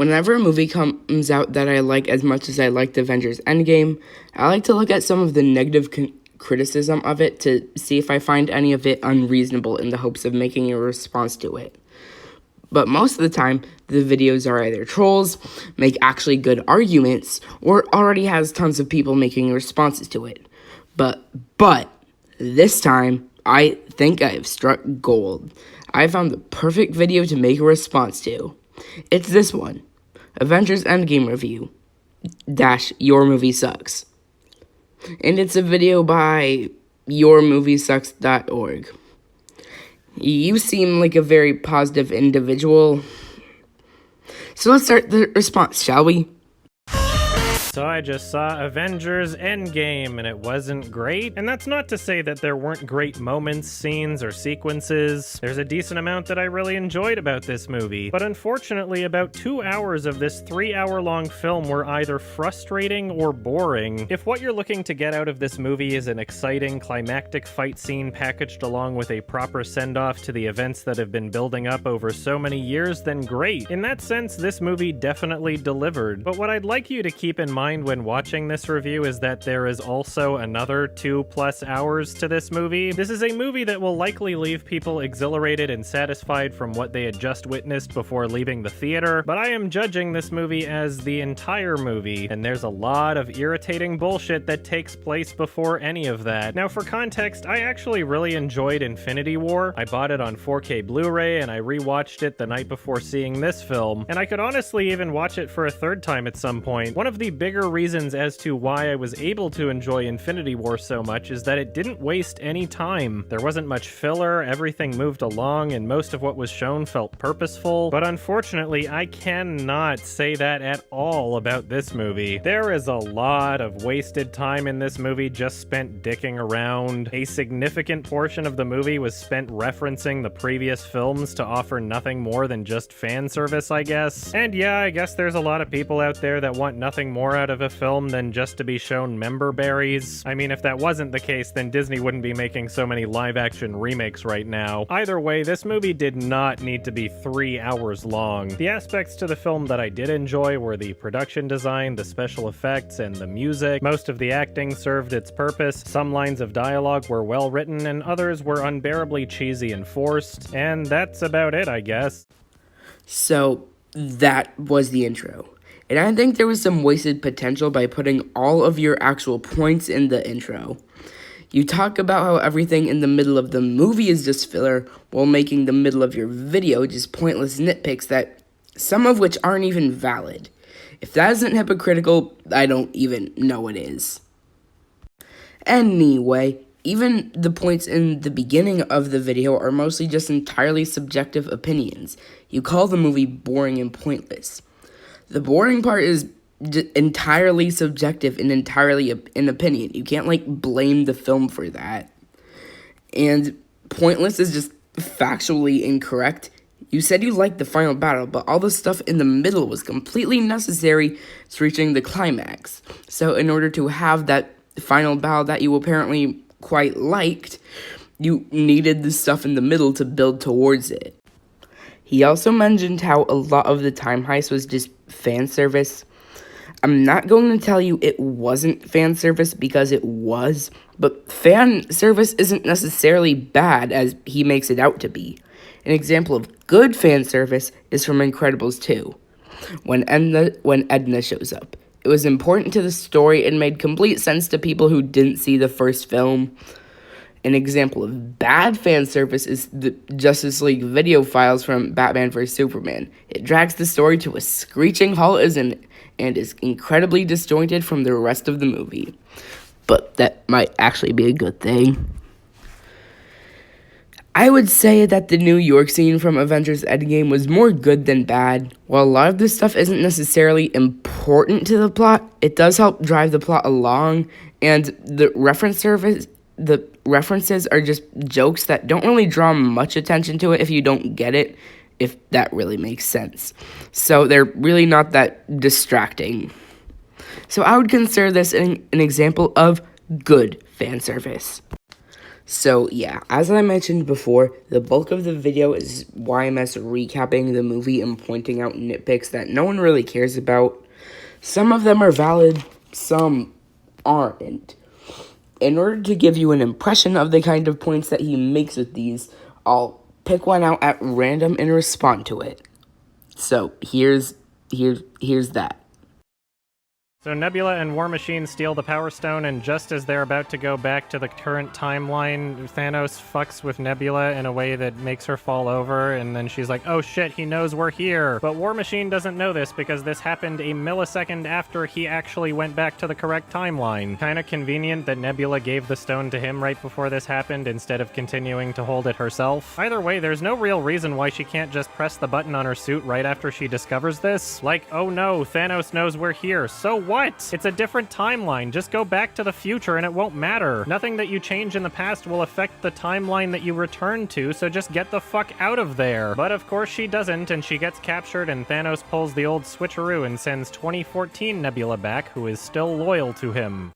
Whenever a movie comes out that I like as much as I liked Avengers Endgame, I like to look at some of the negative criticism of it to see if I find any of it unreasonable in the hopes of making a response to it. But most of the time, the videos are either trolls, make actually good arguments, or already has tons of people making responses to it. But this time, I think I have struck gold. I found the perfect video to make a response to. It's this one, Avengers Endgame review, YourMovieSucks. And it's a video by YourMovieSucks.org. You seem like a very positive individual. So let's start the response, shall we? So I just saw Avengers Endgame, and it wasn't great. And that's not to say that there weren't great moments, scenes, or sequences. There's a decent amount that I really enjoyed about this movie. But unfortunately, about 2 hours of this 3-hour-long film were either frustrating or boring. If what you're looking to get out of this movie is an exciting, climactic fight scene packaged along with a proper send-off to the events that have been building up over so many years, then great. In that sense, this movie definitely delivered. But what I'd like you to keep in mind when watching this review is that there is also another 2+ hours to this movie. This is a movie that will likely leave people exhilarated and satisfied from what they had just witnessed before leaving the theater, but I am judging this movie as the entire movie, and there's a lot of irritating bullshit that takes place before any of that. Now, for context, I actually really enjoyed Infinity War. I bought it on 4K Blu-ray, and I rewatched it the night before seeing this film, and I could honestly even watch it for a third time at some point. One of the bigger reasons as to why I was able to enjoy Infinity War so much is that it didn't waste any time. There wasn't much filler, everything moved along, and most of what was shown felt purposeful, but unfortunately, I cannot say that at all about this movie. There is a lot of wasted time in this movie just spent dicking around. A significant portion of the movie was spent referencing the previous films to offer nothing more than just fan service, I guess. And yeah, I guess there's a lot of people out there that want nothing more out of a film than just to be shown member berries. I mean, if that wasn't the case, then Disney wouldn't be making so many live-action remakes right now. Either way, this movie did not need to be 3 hours long. The aspects to the film that I did enjoy were the production design, the special effects, and the music. Most of the acting served its purpose. Some lines of dialogue were well written, and others were unbearably cheesy and forced. And that's about it, I guess. So, that was the intro. And I think there was some wasted potential by putting all of your actual points in the intro. You talk about how everything in the middle of the movie is just filler, while making the middle of your video just pointless nitpicks that some of which aren't even valid. If that isn't hypocritical, I don't even know what is. Anyway, even the points in the beginning of the video are mostly just entirely subjective opinions. You call the movie boring and pointless. The boring part is entirely subjective and entirely an opinion. You can't, blame the film for that. And pointless is just factually incorrect. You said you liked the final battle, but all the stuff in the middle was completely necessary to reaching the climax. So in order to have that final battle that you apparently quite liked, you needed the stuff in the middle to build towards it. He also mentioned how a lot of the time heist was just fan service. I'm not going to tell you it wasn't fan service because it was, but fan service isn't necessarily bad as he makes it out to be. An example of good fan service is from Incredibles 2, when Edna shows up. It was important to the story and made complete sense to people who didn't see the first film. An example of bad fan service is the Justice League video files from Batman vs. Superman. It drags the story to a screeching halt and is incredibly disjointed from the rest of the movie. But that might actually be a good thing. I would say that the New York scene from Avengers Endgame was more good than bad. While a lot of this stuff isn't necessarily important to the plot, it does help drive the plot along, and the references are just jokes that don't really draw much attention to it if you don't get it, if that really makes sense. So they're really not that distracting. So I would consider this an example of good fan service. So, yeah, as I mentioned before, the bulk of the video is YMS recapping the movie and pointing out nitpicks that no one really cares about. Some of them are valid, some aren't. In order to give you an impression of the kind of points that he makes with these, I'll pick one out at random and respond to it. So, here's that. So Nebula and War Machine steal the Power Stone, and just as they're about to go back to the current timeline, Thanos fucks with Nebula in a way that makes her fall over, and then she's like, oh shit, he knows we're here. But War Machine doesn't know this because this happened a millisecond after he actually went back to the correct timeline. Kinda convenient that Nebula gave the stone to him right before this happened instead of continuing to hold it herself. Either way, there's no real reason why she can't just press the button on her suit right after she discovers this. Like, oh no, Thanos knows we're here, so what? It's a different timeline. Just go back to the future and it won't matter. Nothing that you change in the past will affect the timeline that you return to, so just get the fuck out of there. But of course she doesn't, and she gets captured, and Thanos pulls the old switcheroo and sends 2014 Nebula back, who is still loyal to him.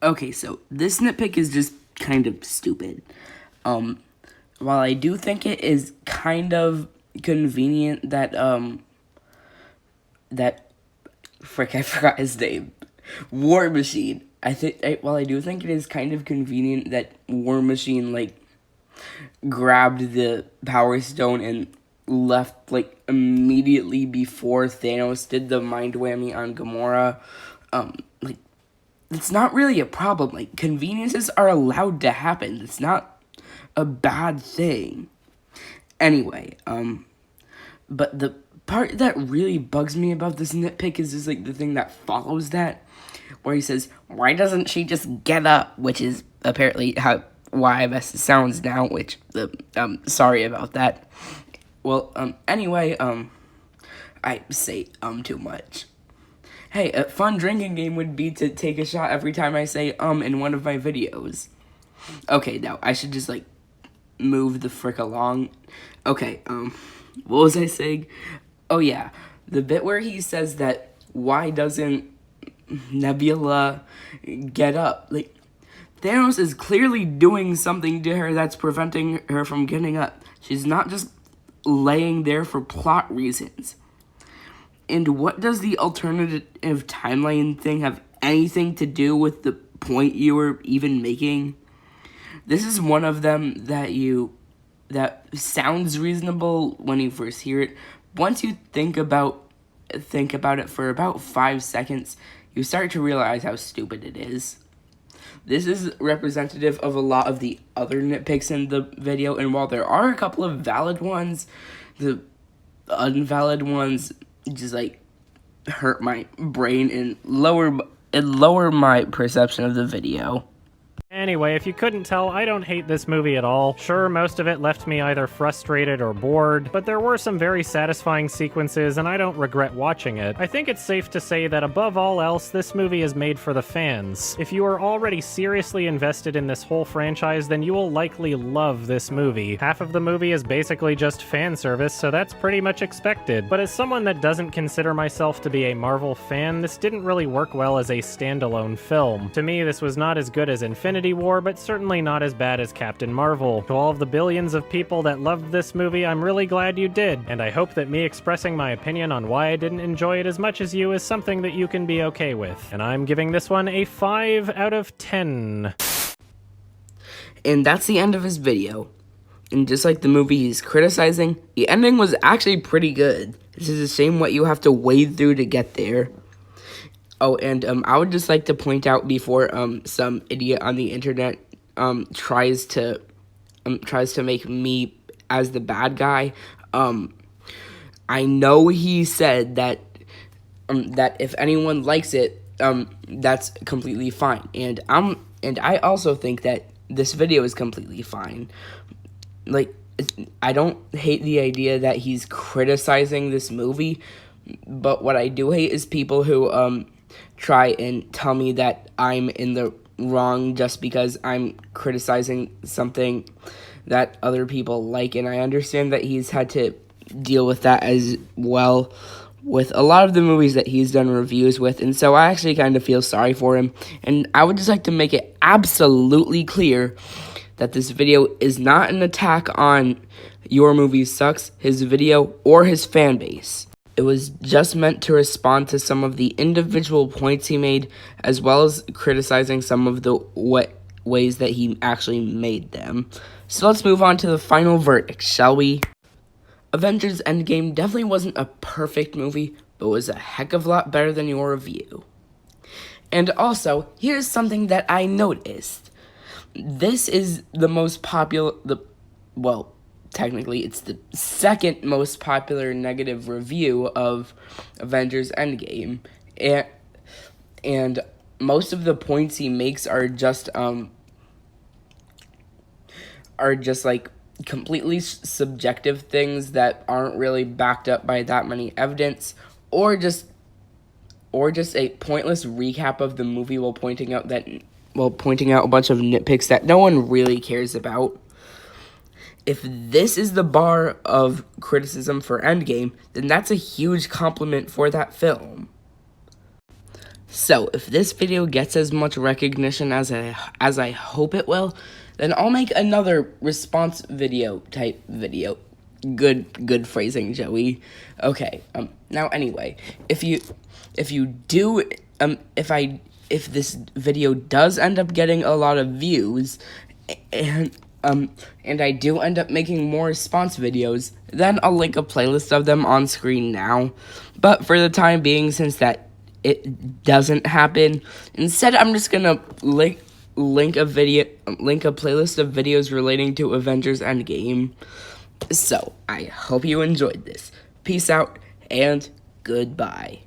Okay, so this nitpick is just kind of stupid. While I do think it is kind of convenient that, frick, I forgot his name. War Machine. While I do think it is kind of convenient that War Machine, like, grabbed the Power Stone and left, like, immediately before Thanos did the mind whammy on Gamora, like, it's not really a problem. Like, conveniences are allowed to happen. It's not a bad thing. Anyway, but the part that really bugs me about this nitpick is just, like, the thing that follows that, where he says, why doesn't she just get up? Which is apparently how YMS sounds now, which, sorry about that. Well, anyway, I say, too much. Hey, a fun drinking game would be to take a shot every time I say, in one of my videos. Okay, now, I should just, like, move the frick along. Okay, what was I saying? Oh, yeah, the bit where he says that, why doesn't Nebula get up? Like, Thanos is clearly doing something to her that's preventing her from getting up. She's not just laying there for plot reasons. And what does the alternative timeline thing have anything to do with the point you were even making? This is one of them that sounds reasonable when you first hear it. Once you think about it for about 5 seconds, you start to realize how stupid it is. This is representative of a lot of the other nitpicks in the video, and while there are a couple of valid ones, the invalid ones just, like, hurt my brain and lower my perception of the video. Anyway, if you couldn't tell, I don't hate this movie at all. Sure, most of it left me either frustrated or bored, but there were some very satisfying sequences, and I don't regret watching it. I think it's safe to say that above all else, this movie is made for the fans. If you are already seriously invested in this whole franchise, then you will likely love this movie. Half of the movie is basically just fan service, so that's pretty much expected. But as someone that doesn't consider myself to be a Marvel fan, this didn't really work well as a standalone film. To me, this was not as good as Infinity War, but certainly not as bad as Captain Marvel. To all of the billions of people that loved this movie, I'm really glad you did, and I hope that me expressing my opinion on why I didn't enjoy it as much as you is something that you can be okay with. And I'm giving this one a 5 out of 10. And that's the end of his video. And just like the movie he's criticizing, the ending was actually pretty good. It's just a shame what you have to wade through to get there. Oh, and I would just like to point out before some idiot on the internet tries to make me as the bad guy. I know he said that if anyone likes it, that's completely fine. And I also think that this video is completely fine. Like, I don't hate the idea that he's criticizing this movie, but what I do hate is people who try and tell me that I'm in the wrong just because I'm criticizing something that other people like, and I understand that he's had to deal with that as well with a lot of the movies that he's done reviews with, and so I actually kind of feel sorry for him, and I would just like to make it absolutely clear that this video is not an attack on Your Movie Sucks, his video, or his fan base. It was just meant to respond to some of the individual points he made, as well as criticizing some of the ways that he actually made them. So let's move on to the final verdict, shall we? Avengers Endgame definitely wasn't a perfect movie, but was a heck of a lot better than your review. And also, here's something that I noticed. This is the most popular, technically, it's the second most popular negative review of Avengers Endgame. And most of the points he makes are just like completely subjective things that aren't really backed up by that many evidence, or just a pointless recap of the movie while pointing out a bunch of nitpicks that no one really cares about. If this is the bar of criticism for Endgame, then that's a huge compliment for that film. So, if this video gets as much recognition as I hope it will, then I'll make another response video type video. Good phrasing, Joey. Okay. Now anyway, if this video does end up getting a lot of views, and I do end up making more response videos, then I'll link a playlist of them on screen now. But for the time being, since that it doesn't happen, instead I'm just gonna link a playlist of videos relating to Avengers Endgame. So I hope you enjoyed this. Peace out and goodbye.